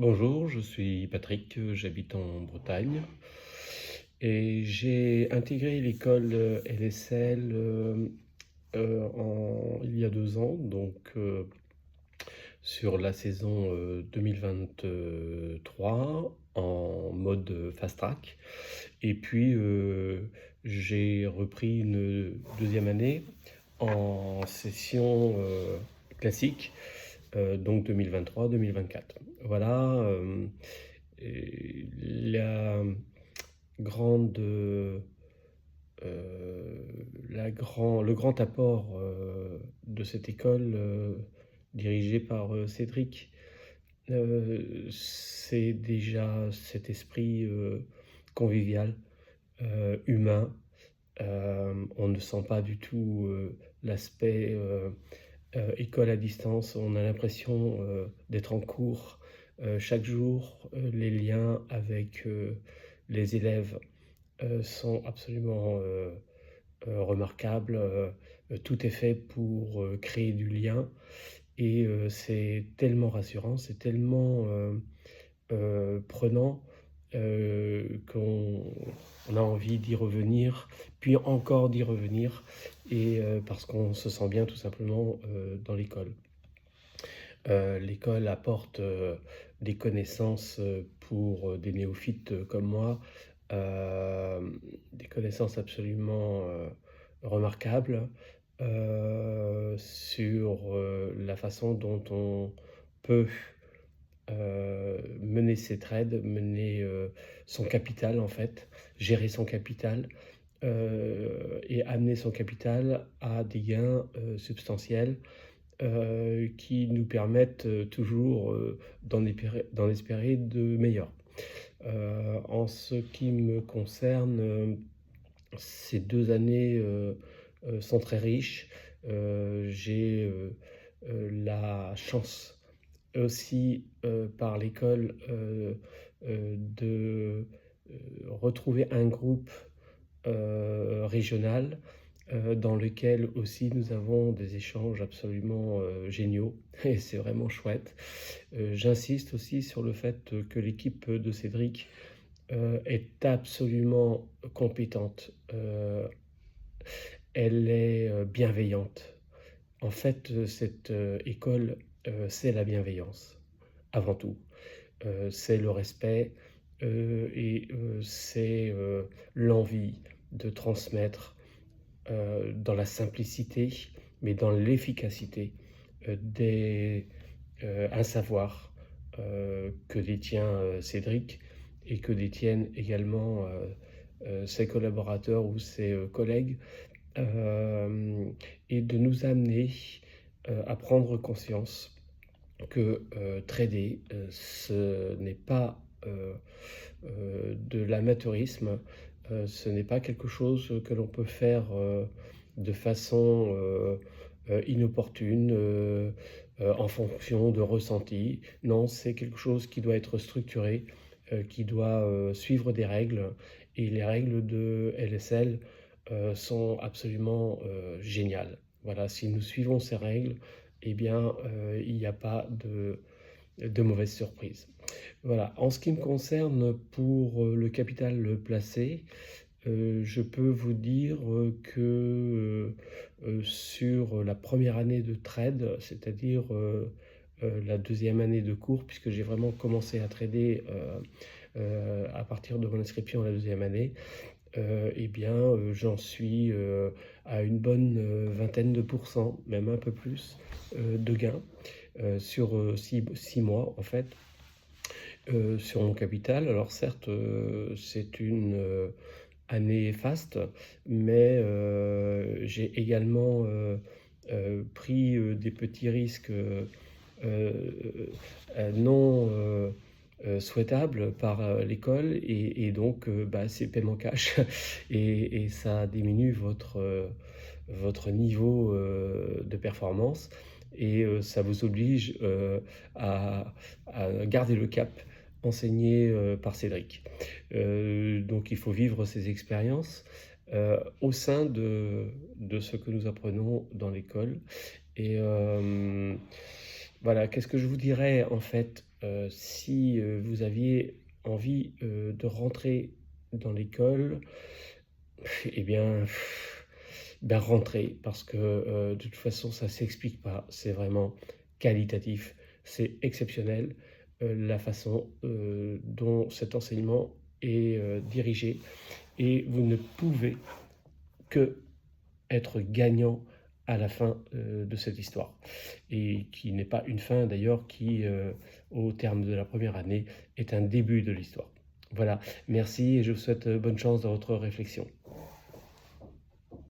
Bonjour, je suis Patrick, j'habite en Bretagne et j'ai intégré l'école LSL il y a 2 ans, donc sur la saison 2023 en mode fast track. Et puis j'ai repris une deuxième année en session classique, donc 2023-2024. Voilà, et la grande, le grand apport de cette école dirigée par Cédric, c'est déjà cet esprit convivial, humain. On ne sent pas du tout l'aspect école à distance. On a l'impression d'être en cours chaque jour. Les liens avec les élèves sont absolument remarquables. Tout est fait pour créer du lien et c'est tellement rassurant, c'est tellement prenant qu'on a envie d'y revenir, puis encore d'y revenir, et parce qu'on se sent bien tout simplement dans l'école. L'école apporte des connaissances pour des néophytes comme moi, des connaissances absolument remarquables sur la façon dont on peut mener ses trades, mener son capital en fait, gérer son capital et amener son capital à des gains substantiels qui nous permettent toujours d'en espérer de meilleurs. En ce qui me concerne, ces 2 années sont très riches. J'ai la chance aussi par l'école de retrouver un groupe régional dans lequel aussi nous avons des échanges absolument géniaux et c'est vraiment chouette. J'insiste aussi sur le fait que l'équipe de Cédric est absolument compétente. Elle est bienveillante. En fait, cette école, c'est la bienveillance, avant tout. C'est le respect et c'est l'envie de transmettre dans la simplicité, mais dans l'efficacité, un savoir que détient Cédric et que détiennent également ses collaborateurs ou ses collègues, et de nous amener à prendre conscience que trader, ce n'est pas de l'amateurisme, ce n'est pas quelque chose que l'on peut faire de façon inopportune, en fonction de ressentis. Non, c'est quelque chose qui doit être structuré, qui doit suivre des règles. Et les règles de LSL sont absolument géniales. Voilà, si nous suivons ces règles, eh bien, il n'y a pas de mauvaises surprises. Voilà. En ce qui me concerne, pour le capital placé, je peux vous dire que sur la première année de trade, c'est-à-dire la deuxième année de cours, puisque j'ai vraiment commencé à trader à partir de mon inscription à la deuxième année, eh bien, j'en suis à une bonne vingtaine de pourcents, même un peu plus, de gains sur 6 mois en fait, sur mon capital. Alors certes, c'est une année faste, mais j'ai également pris des petits risques non souhaitables par l'école et donc c'est paiement cash et ça diminue votre niveau de performance et ça vous oblige à garder le cap enseigné par Cédric. Donc il faut vivre ces expériences au sein de ce que nous apprenons dans l'école. Et voilà, qu'est-ce que je vous dirais en fait? Si vous aviez envie de rentrer dans l'école, eh bien, rentrez parce que de toute façon, ça ne s'explique pas. C'est vraiment qualitatif, c'est exceptionnel la façon dont cet enseignement est dirigé et vous ne pouvez que être gagnant à la fin de cette histoire. Et qui n'est pas une fin d'ailleurs, qui au terme de la première année est un début de l'histoire. Voilà, merci et je vous souhaite bonne chance dans votre réflexion.